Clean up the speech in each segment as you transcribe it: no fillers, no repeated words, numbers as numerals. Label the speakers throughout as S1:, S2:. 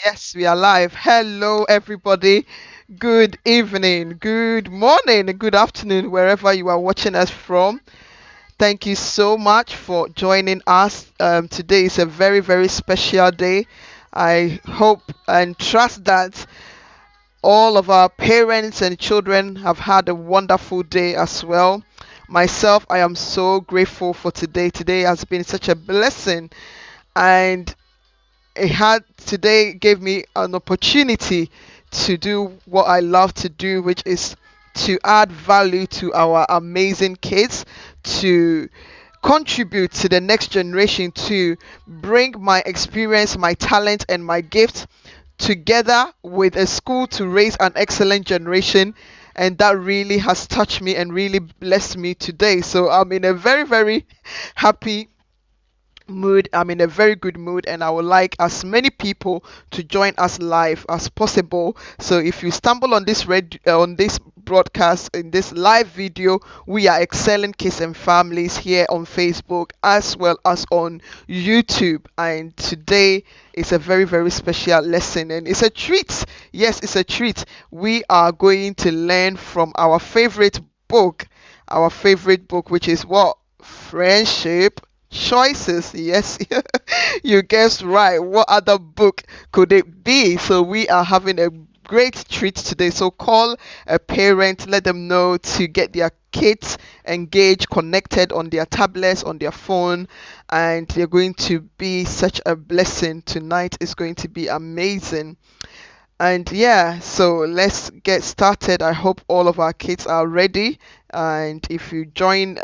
S1: Yes, we are live. Hello, everybody. Good evening, good morning, and good afternoon, wherever you are watching us from. Thank you so much for joining us. Today is a very, very special day. I hope and trust that all of our parents and children have had a wonderful day as well. Myself, I am so grateful for today. Today has been such a blessing, and today gave me an opportunity to do what I love to do, which is to add value to our amazing kids, to contribute to the next generation, to bring my experience, my talent, and my gift together with a school to raise an excellent generation. And that really has touched me and really blessed me today. So I'm in a very, very happy mood. I'm in a very good mood, and I would like as many people to join us live as possible. So if you stumble on this broadcast, in this live video, we are excelling kids and families here on Facebook as well as on YouTube. And today is a very, very special lesson, and it's a treat. Yes, it's a treat. We are going to learn from our favorite book, which is what? Friendship Choices. Yes, you guessed right. What other book could it be? So we are having a great treat today. So call a parent, let them know to get their kids engaged, connected on their tablets, on their phone, and they're going to be such a blessing. Tonight is going to be amazing. And yeah, so let's get started. I hope all of our kids are ready. And if you join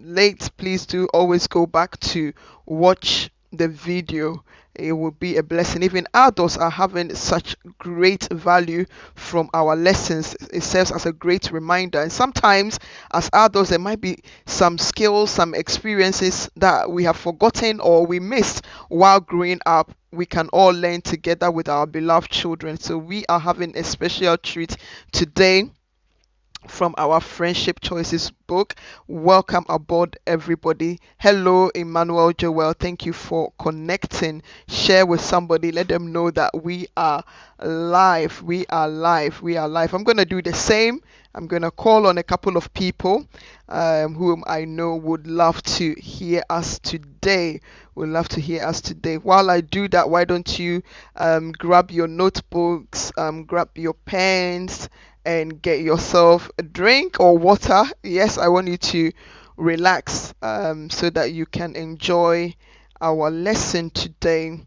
S1: late, please do always go back to watch the video. It will be a blessing. Even adults are having such great value from our lessons. It serves as a great reminder. And sometimes, as adults, there might be some skills, some experiences that we have forgotten or we missed while growing up. We can all learn together with our beloved children. So, we are having a special treat today from our Friendship Choices book. Welcome aboard, everybody. Hello, Emmanuel Joel. Thank you for connecting. Share with somebody. Let them know that we are live. We are live. We are live. I'm going to do the same. I'm going to call on a couple of people whom I know would love to hear us today. Would love to hear us today. While I do that, why don't you grab your notebooks, grab your pens, and get yourself a drink or water. Yes, I want you to relax so that you can enjoy our lesson today.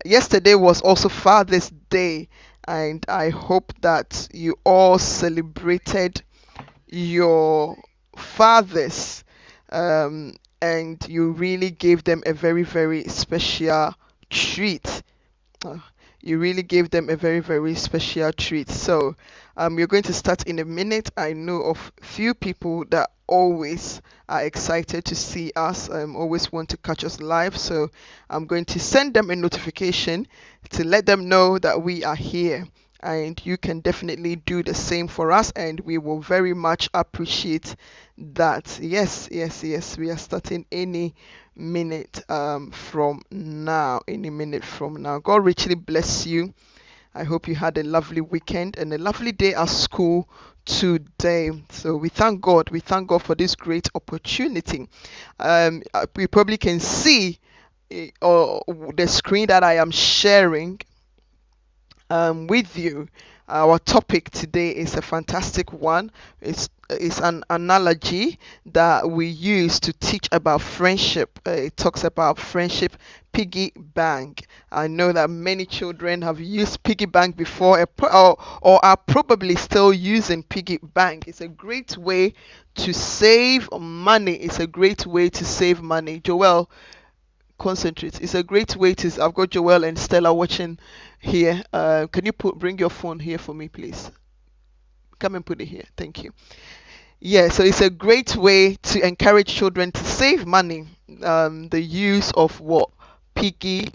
S1: Yesterday was also Father's Day, and I hope that you all celebrated your fathers, and you really gave them a very, very special treat. Uh, you really gave them a very, very special treat. So, we're going to start in a minute. I know of few people that always are excited to see us, always want to catch us live. So, I'm going to send them a notification to let them know that we are here. And you can definitely do the same for us, and we will very much appreciate that. Yes, yes, yes. We are starting any minute from now. Any minute from now. God richly bless you. I hope you had a lovely weekend and a lovely day at school today. So we thank God. We thank God for this great opportunity. We probably can see the screen that I am sharing with you. Our topic today is a fantastic one. It's an analogy that we use to teach about friendship. It talks about friendship, piggy bank. I know that many children have used piggy bank before, or are probably still using piggy bank. It's a great way to save money. It's a great way to save money. Joel, concentrate. It's a great way to. I've got Joel and Stella watching here. Can you bring your phone here for me, please? Come and put it here. Thank you. Yeah, so it's a great way to encourage children to save money. The use of what? Piggy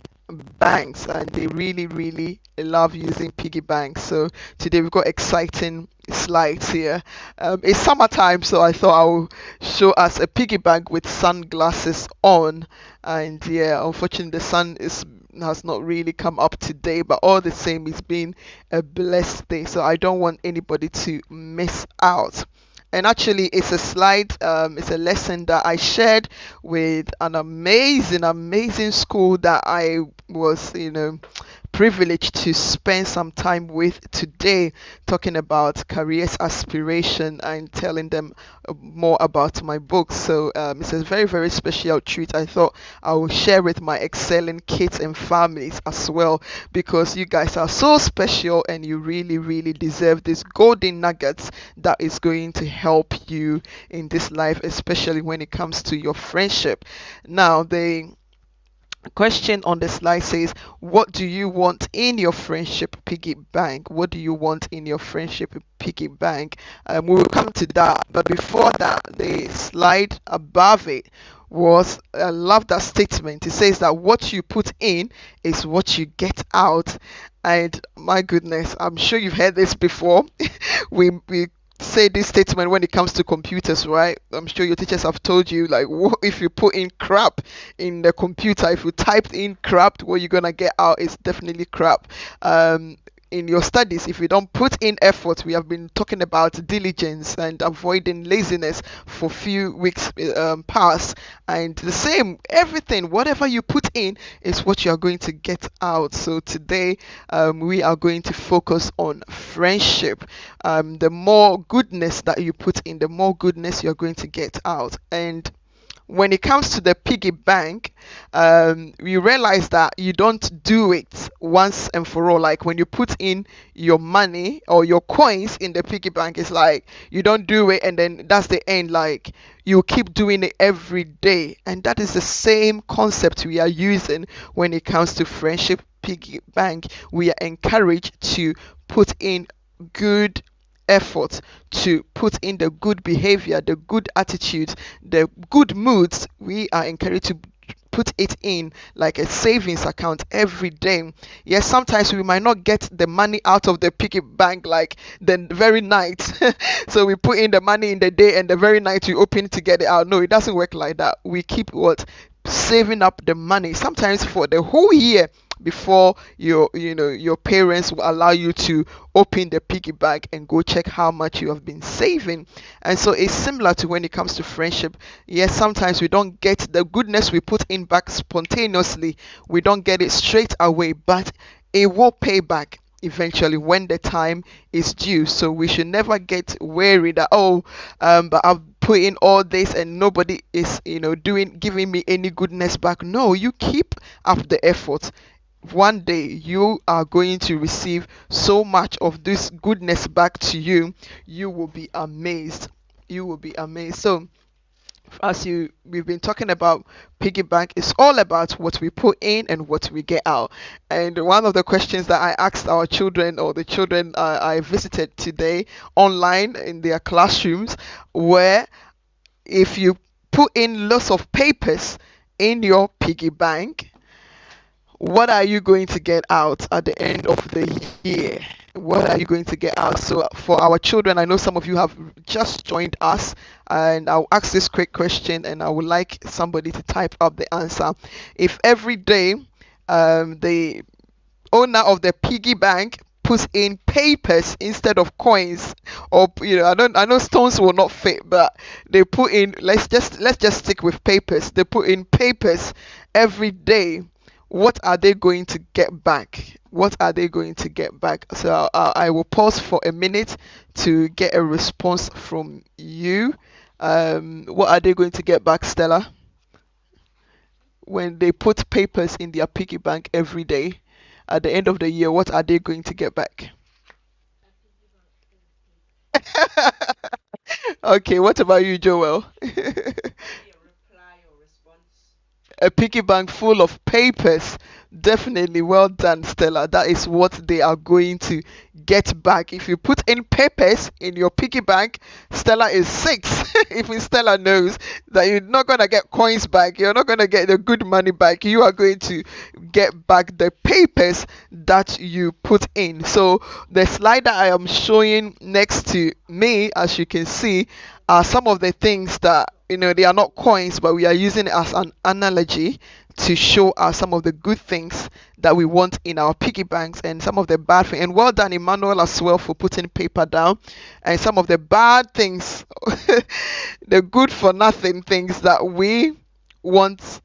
S1: banks, and they really, really love using piggy banks. So today we've got exciting slides here. It's summertime, so I thought I will show us a piggy bank with sunglasses on. And yeah, unfortunately, the sun is has not really come up today, but all the same, it's been a blessed day. So I don't want anybody to miss out. And actually, it's a slide, it's a lesson that I shared with an amazing, amazing school that I was, privileged to spend some time with today, talking about careers aspiration and telling them more about my book. So it's a very, very special treat. I thought I will share with my excelling kids and families as well, because you guys are so special and you really, really deserve this golden nuggets that is going to help you in this life, especially when it comes to your friendship. Now, the question on the slide says, what do you want in your friendship piggy bank? What do you want in your friendship piggy bank? We will come to that, but before that, the slide above it was, I love that statement. It says that what you put in is what you get out. And my goodness, I'm sure you've heard this before. We say this statement when it comes to computers, right? I'm sure your teachers have told you, like, what if you put in crap in the computer? If you typed in crap, what you're gonna get out is definitely crap. In your studies, if you don't put in effort, we have been talking about diligence and avoiding laziness for few weeks past, and the same, everything, whatever you put in is what you are going to get out. So today, we are going to focus on friendship. The more goodness that you put in, the more goodness you're going to get out. And when it comes to the piggy bank, you realize that you don't do it once and for all. Like when you put in your money or your coins in the piggy bank, it's like you don't do it and then that's the end. Like you keep doing it every day. And that is the same concept we are using when it comes to friendship piggy bank. We are encouraged to put in good effort, to put in the good behavior, the good attitude, the good moods. We are encouraged to put it in like a savings account every day. Yes, sometimes we might not get the money out of the piggy bank like the very night. So we put in the money in the day and the very night we open to get it out. No, it doesn't work like that. We keep what? Saving up the money, sometimes for the whole year, before your parents will allow you to open the piggy bank and go check how much you have been saving. And so it's similar to when it comes to friendship. Yes, sometimes we don't get the goodness we put in back spontaneously, we don't get it straight away, but it will pay back eventually when the time is due. So we should never get weary that, but I've put in all this and nobody is giving me any goodness back. No, you keep up the effort. One day you are going to receive so much of this goodness back to you. You will be amazed. You will be amazed. So we've been talking about piggy bank. It's all about what we put in and what we get out. And one of the questions that I asked our children, or the children I visited today online in their classrooms, were, if you put in lots of papers in your piggy bank, what are you going to get out at the end of the year? What are you going to get out? So for our children, I know some of you have just joined us, and I'll ask this quick question and I would like somebody to type up the answer. If every day the owner of the piggy bank puts in papers instead of coins, or I know stones will not fit, but they put in, let's just stick with papers, they put in papers every day, what are they going to get back? What are they going to get back? So I will pause for a minute to get a response from you. What are they going to get back, Stella? When they put papers in their piggy bank every day, at the end of the year, what are they going to get back? Okay, what about you, Joel? A piggy bank full of papers. Definitely, well done, Stella. That is what they are going to get back. If you put in papers in your piggy bank, Stella is 6. Even Stella knows that you're not going to get coins back, you're not going to get the good money back, you are going to get back the papers that you put in. So the slide that I am showing next to me, as you can see, are some of the things that they are not coins, but we are using it as an analogy to show us some of the good things that we want in our piggy banks and some of the bad things. And well done, Emmanuel, as well, for putting paper down and some of the bad things, the good for nothing things that we want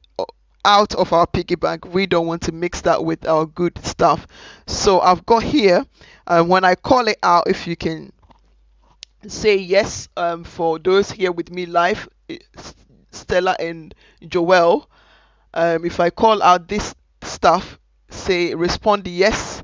S1: out of our piggy bank. We don't want to mix that with our good stuff. So I've got here, when I call it out, if you can say yes, for those here with me live, Stella and Joel. If I call out this stuff, say respond yes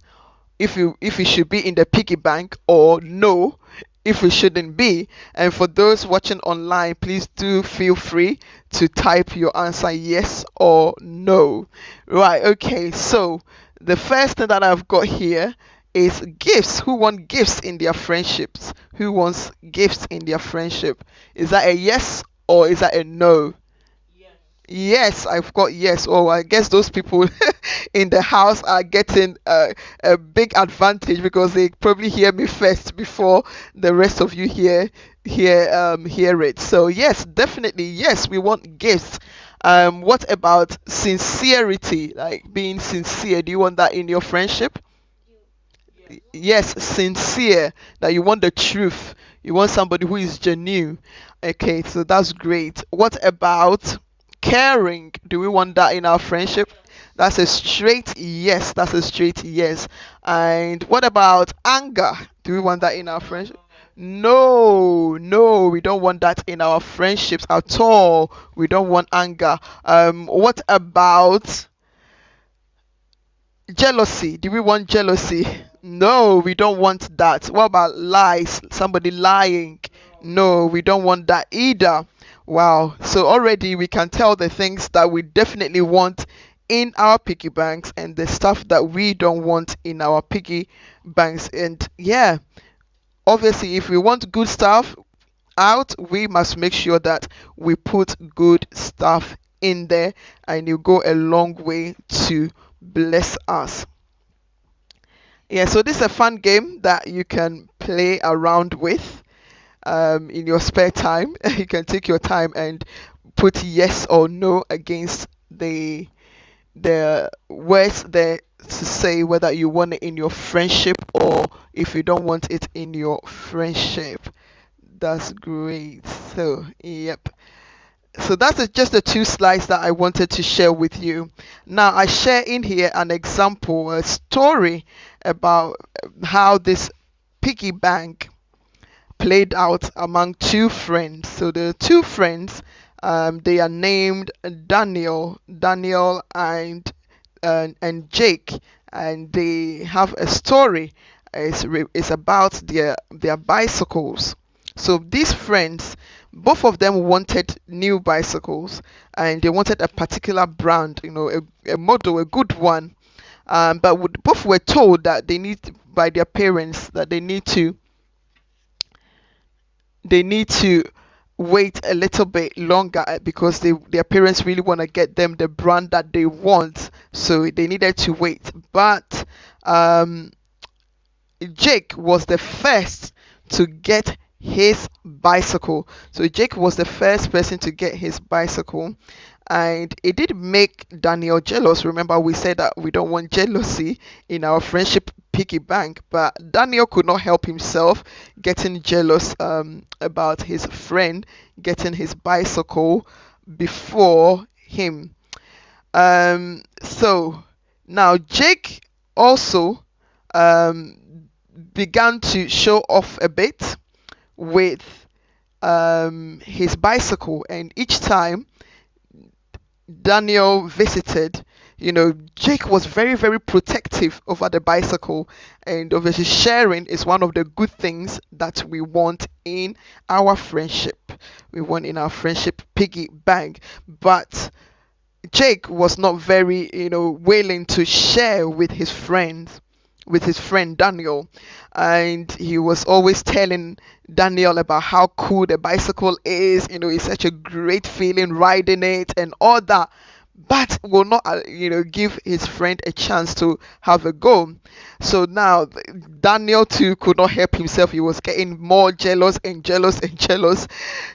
S1: if it should be in the piggy bank, or no if it shouldn't be. And for those watching online, please do feel free to type your answer yes or no. Right, okay, so the first thing that I've got here is gifts. Who want gifts in their friendships? Who wants gifts in their friendship? Is that a yes or is that a no? Yes, I've got yes. Oh, I guess those people in the house are getting a big advantage because they probably hear me first before the rest of you hear it. So yes, definitely yes. We want gifts. What about sincerity? Like being sincere. Do you want that in your friendship? Yes, sincere, that you want the truth, you want somebody who is genuine. Okay, so that's great. What about caring? Do we want that in our friendship? That's a straight yes. That's a straight yes. And what about anger? Do we want that in our friendship? No, no, we don't want that in our friendships at all. We don't want anger. What about jealousy? Do we want jealousy? No, we don't want that. What about lies? Somebody lying? No, we don't want that either. Wow. So already we can tell the things that we definitely want in our piggy banks and the stuff that we don't want in our piggy banks. And yeah, obviously, if we want good stuff out, we must make sure that we put good stuff in there, and you go a long way to bless us. Yeah, so this is a fun game that you can play around with, in your spare time. You can take your time and put yes or no against the words there to say whether you want it in your friendship or if you don't want it in your friendship. That's great. So, yep. So that's just the two slides that I wanted to share with you. Now I share in here an example, a story about how this piggy bank played out among two friends. So the two friends, they are named Daniel and Jake, and they have a story. It's about their bicycles. So these friends, both of them wanted new bicycles, and they wanted a particular brand, a model, a good one. But both were told that they need by their parents that they need to wait a little bit longer, because their parents really want to get them the brand that they want, so they needed to wait. But um, Jake was the first to get his bicycle. So Jake was the first person to get his bicycle, and it did make Daniel jealous. Remember, we said that we don't want jealousy in our friendship piggy bank, but Daniel could not help himself getting jealous, about his friend getting his bicycle before him. So now Jake also um, began to show off a bit with his bicycle, and each time Daniel visited, Jake was very, very protective over the bicycle. And obviously, sharing is one of the good things that we want in our friendship. We want in our friendship piggy bank. But Jake was not very, willing to share with his friend Daniel. And he was always telling Daniel about how cool the bicycle is. It's such a great feeling riding it and all that. but will not give his friend a chance to have a go. So now Daniel too could not help himself. He was getting more jealous and jealous and jealous,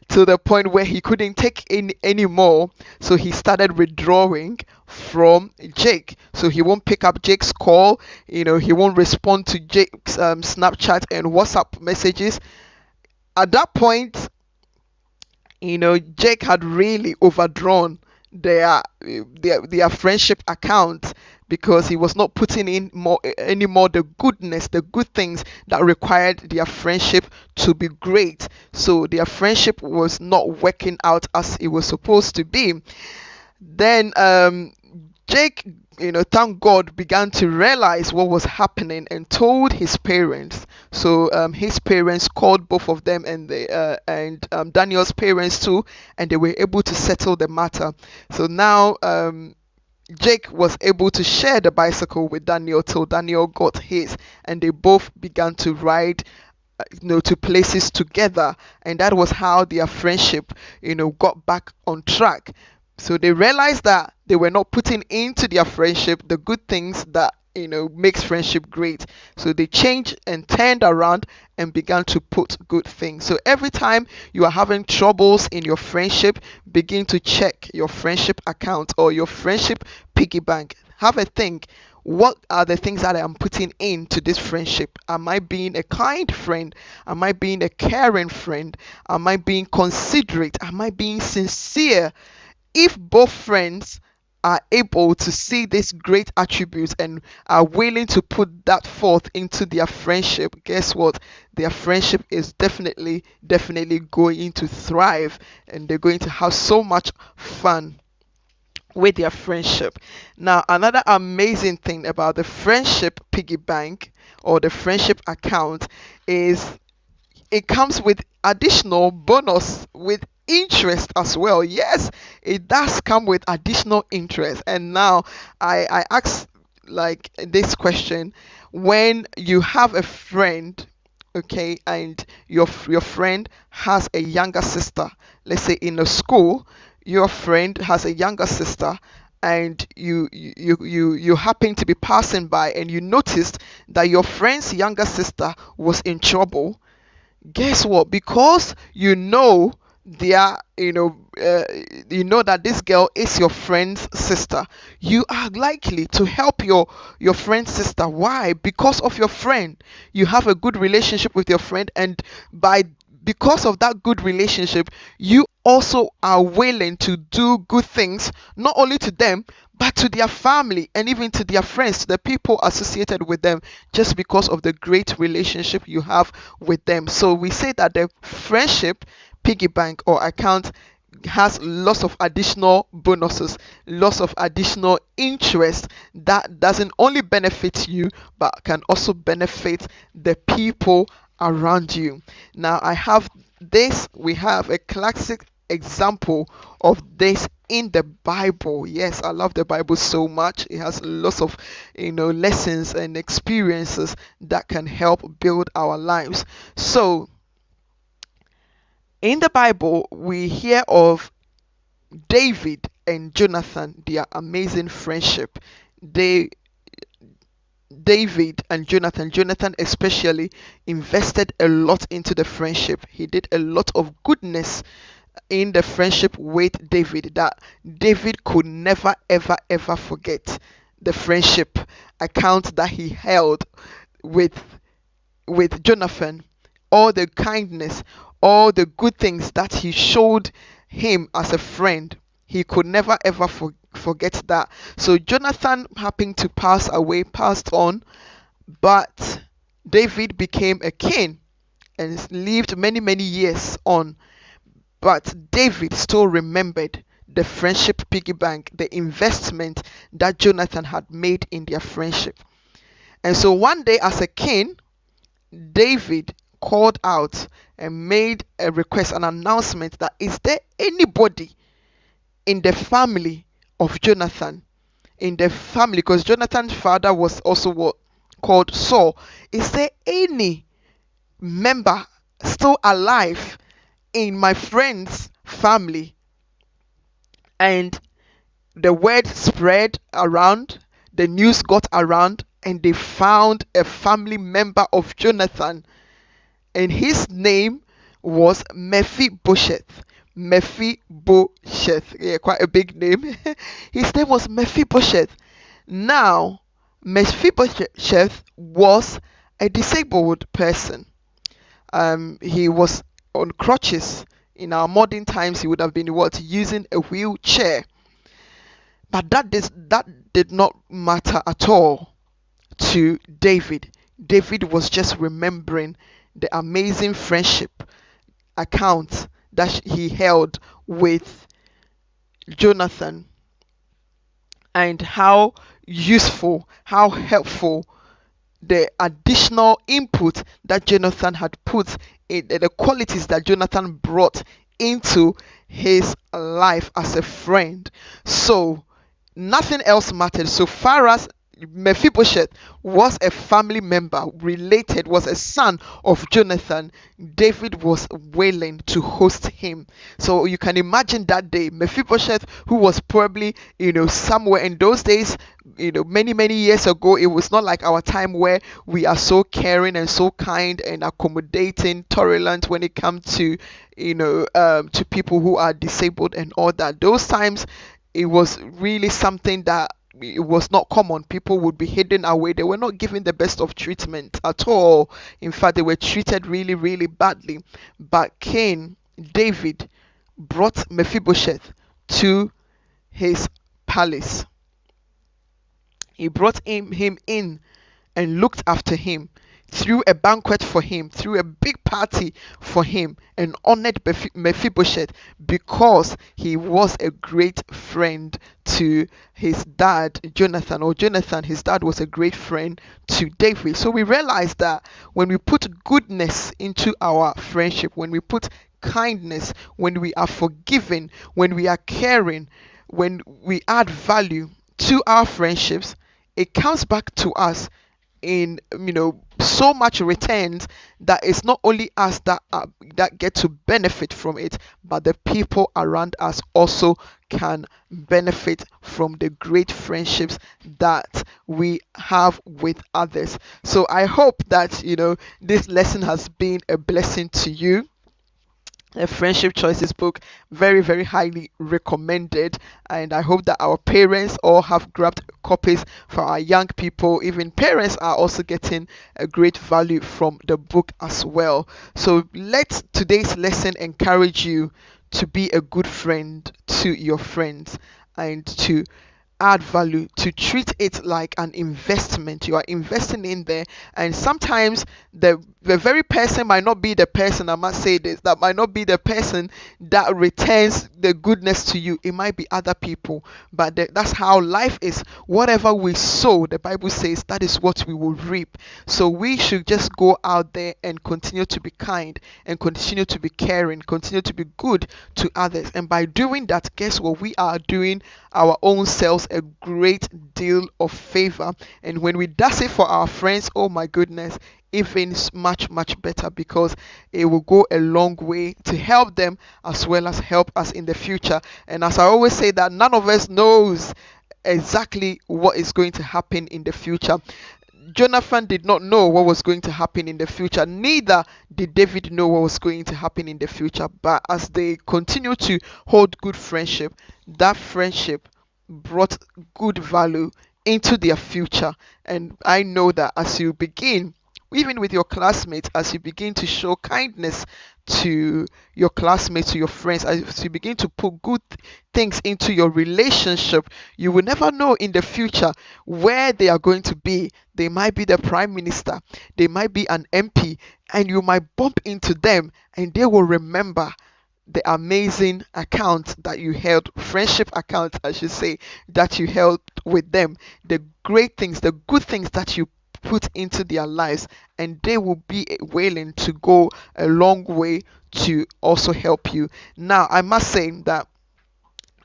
S1: to the point where he couldn't take in anymore. So he started withdrawing from Jake. So he won't pick up Jake's call. He won't respond to Jake's Snapchat and WhatsApp messages. At that point, Jake had really overdrawn their friendship account, because he was not putting in more anymore the goodness, the good things that required their friendship to be great. So their friendship was not working out as it was supposed to be. Then Jake, thank God, began to realize what was happening and told his parents. So his parents called both of them, and Daniel's parents too, and they were able to settle the matter. So now Jake was able to share the bicycle with Daniel till Daniel got his, and they both began to ride to places together, and that was how their friendship got back on track. So they realized that they were not putting into their friendship the good things that makes friendship great. So they changed and turned around and began to put good things. So every time you are having troubles in your friendship, begin to check your friendship account or your friendship piggy bank. Have a think, what are the things that I am putting into this friendship? Am I being a kind friend? Am I being a caring friend? Am I being considerate? Am I being sincere? If both friends are able to see these great attributes and are willing to put that forth into their friendship, guess what? Their friendship is definitely going to thrive, and they're going to have so much fun with their friendship. Now, another amazing thing about the friendship piggy bank or the friendship account is it comes with additional bonus with interest as well. Yes, it does come with additional interest. And now I ask like this question: when you have a friend, okay, and your friend has a younger sister, let's say in a school, your friend has a younger sister, and you happen to be passing by and you noticed that your friend's younger sister was in trouble. Guess what? Because their you know that this girl is your friend's sister, you are likely to help your friend's sister. Why? Because of your friend. You have a good relationship with your friend, and because of that good relationship, you also are willing to do good things, not only to them, but to their family and even to their friends, to the people associated with them, just because of the great relationship you have with them. So we say that the friendship piggy bank or account has lots of additional bonuses, lots of additional interest that doesn't only benefit you but can also benefit the people around you. Now I have this, we have a classic example of this in the Bible. Yes, I love the Bible so much. It has lots of lessons and experiences that can help build our lives. So in the Bible, we hear of David and Jonathan, their amazing friendship. They David and Jonathan especially invested a lot into the friendship. He did a lot of goodness in the friendship with David that David could never ever forget. The friendship account that he held with Jonathan, all the kindness, all the good things that he showed him as a friend, he could never ever forget that. So Jonathan happened to passed on, but David became a king and lived many years on. But David still remembered the friendship piggy bank, the investment that Jonathan had made in their friendship. And so one day, as a king, David called out and made a request, an announcement that, is there anybody in the family of Jonathan, in the family, because Jonathan's father was also what called Saul, is there any member still alive in my friend's family? And the word spread around, the news got around, and they found a family member of Jonathan, and his name was Mephibosheth. Mephibosheth, yeah, quite a big name. His name was Mephibosheth. Now, Mephibosheth was a disabled person. He was on crutches. In our modern times, he would have been what, using a wheelchair. But that did not matter at all to David. David was just remembering the amazing friendship account that he held with Jonathan, and how useful, how helpful the additional input that Jonathan had put in, the qualities that Jonathan brought into his life as a friend. So nothing else mattered so far as Mephibosheth was a family member, related, was a son of Jonathan. David was willing to host him. So you can imagine that day, Mephibosheth, who was probably, somewhere in those days, many, many years ago, it was not like our time where we are so caring and so kind and accommodating, tolerant when it comes to people who are disabled and all that. Those times, it was really something that it was not common. People would be hidden away. They were not given the best of treatment at all. In fact, they were treated really, really badly. But David, brought Mephibosheth to his palace. He brought him in and looked after him, threw a banquet for him, threw a big party for him, and honored Mephibosheth because he was a great friend to his dad, Jonathan, or Jonathan, his dad, was a great friend to David. So we realize that when we put goodness into our friendship, when we put kindness, when we are forgiving, when we are caring, when we add value to our friendships, it comes back to us in so much returns, that it's not only us that get to benefit from it, but the people around us also can benefit from the great friendships that we have with others. So I hope that this lesson has been a blessing to you. A Friendship Choices book, very, very highly recommended, and I hope that our parents all have grabbed copies for our young people. Even parents are also getting a great value from the book as well. So let today's lesson encourage you to be a good friend to your friends, and to add value, to treat it like an investment. You are investing in there, and sometimes the very person might not be the person, I must say this, that might not be the person that returns the goodness to you. It might be other people, but that's how life is. Whatever we sow, the Bible says, that is what we will reap. So we should just go out there and continue to be kind, and continue to be caring, continue to be good to others, and by doing that, guess what, we are doing our own selves a great deal of favor. And when we does it for our friends, oh my goodness, even much, much better, because it will go a long way to help them as well as help us in the future. And as I always say, that none of us knows exactly what is going to happen in the future. Jonathan did not know what was going to happen in the future, neither did David know what was going to happen in the future. But as they continue to hold good friendship, that friendship brought good value into their future. And I know that as you begin, even with your classmates, as you begin to show kindness to your classmates, to your friends, as you begin to put good things into your relationship, you will never know in the future where they are going to be. They might be the prime minister, they might be an MP, and you might bump into them, and they will remember the amazing account that you held, friendship account, I should say, that you held with them, the great things, the good things that you put into their lives, and they will be willing to go a long way to also help you. Now, I must say that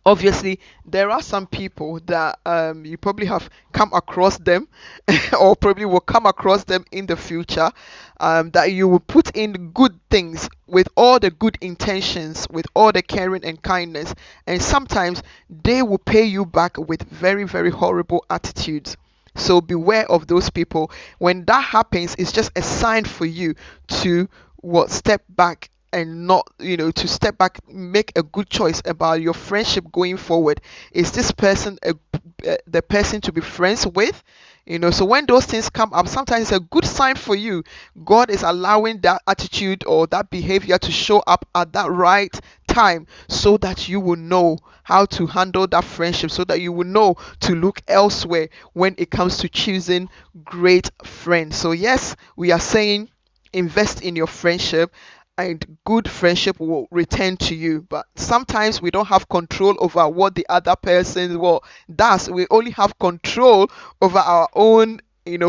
S1: Obviously there are some people that you probably have come across them or probably will come across them in the future, that you will put in good things with all the good intentions, with all the caring and kindness, and sometimes they will pay you back with very, very horrible attitudes. So beware of those people. When that happens, it's just a sign for you to what step back, and not, to step back, make a good choice about your friendship going forward. Is this person the person to be friends with? So when those things come up, sometimes it's a good sign for you. God is allowing that attitude or that behavior to show up at that right time, so that you will know how to handle that friendship, so that you will know to look elsewhere when it comes to choosing great friends. So yes, we are saying invest in your friendship, and good friendship will return to you. But sometimes we don't have control over what the other person does. We only have control over our own,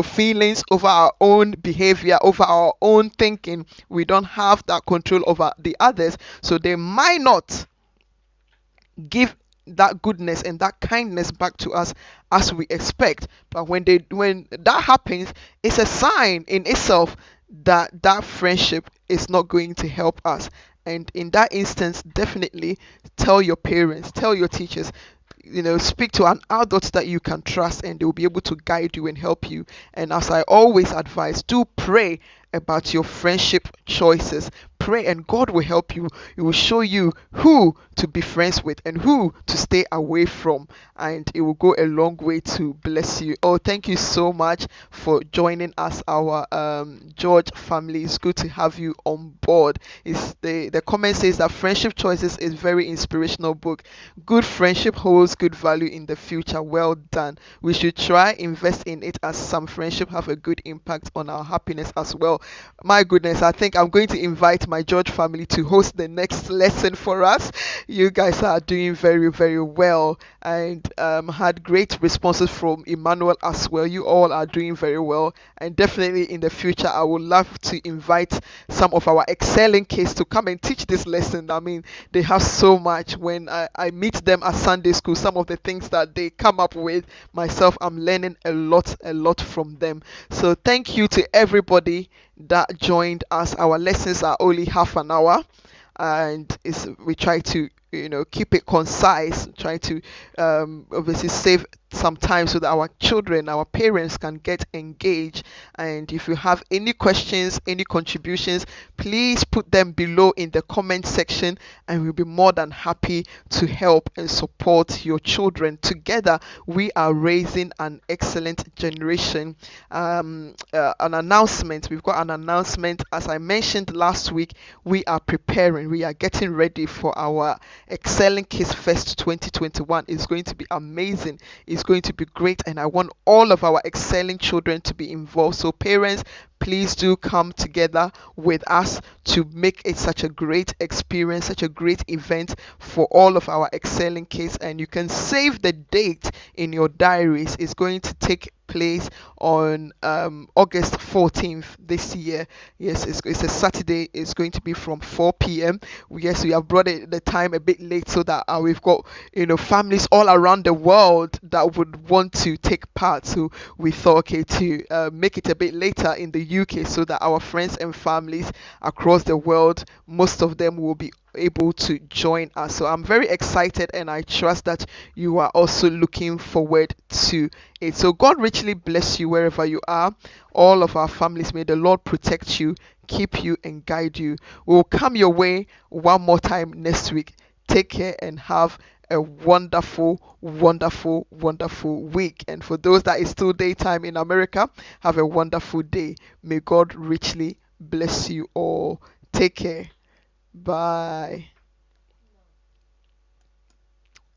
S1: feelings, over our own behavior, over our own thinking. We don't have that control over the others, so they might not give that goodness and that kindness back to us as we expect. But when that happens, it's a sign in itself that that friendship is not going to help us. And in that instance, definitely tell your parents, tell your teachers, speak to an adult that you can trust, and they will be able to guide you and help you. And as I always advise, do pray about your friendship choices. Pray, and God will help you. He will show you who to be friends with and who to stay away from, and it will go a long way to bless you. Oh, thank you so much for joining us, our George family. It's good to have you on board. It's the comment says that Friendship Choices is very inspirational book. Good friendship holds good value in the future. Well done. We should try invest in it, as some friendship have a good impact on our happiness as well. My goodness, I think I'm going to invite my George family to host the next lesson for us. You guys are doing very, very well, and had great responses from Emmanuel as well. You all are doing very well, and definitely in the future I would love to invite some of our excelling kids to come and teach this lesson. I mean, they have so much. When I meet them at Sunday school, some of the things that they come up with, myself, I'm learning a lot from them. So thank you to everybody that joined us. Our lessons are only half an hour, and we try to keep it concise, try to obviously save some time so that our children, our parents can get engaged. And if you have any questions, any contributions, please put them below in the comment section, and we'll be more than happy to help and support your children. Together we are raising an excellent generation. An announcement, we've got an announcement. As I mentioned last week, we are preparing, we are getting ready for our Excelling Kids Fest 2021. It's going to be amazing, it's going to be great, and I want all of our excelling children to be involved. So parents, please do come together with us to make it such a great experience, such a great event for all of our excelling kids. And you can save the date in your diaries. It's going to take place on August 14th this year. Yes, it's a Saturday. It's going to be from 4 p.m. Yes, we have brought the time a bit late so that we've got families all around the world that would want to take part. So we thought, okay, to make it a bit later in the UK, so that our friends and families across the world, most of them will be able to join us. So I'm very excited, and I trust that you are also looking forward to it. So God richly bless you wherever you are. All of our families, may the Lord protect you, keep you, and guide you. We'll come your way one more time next week. Take care and have a wonderful, wonderful, wonderful week. And for those that is still daytime in America, have a wonderful day. May God richly bless you all. Take care. Bye.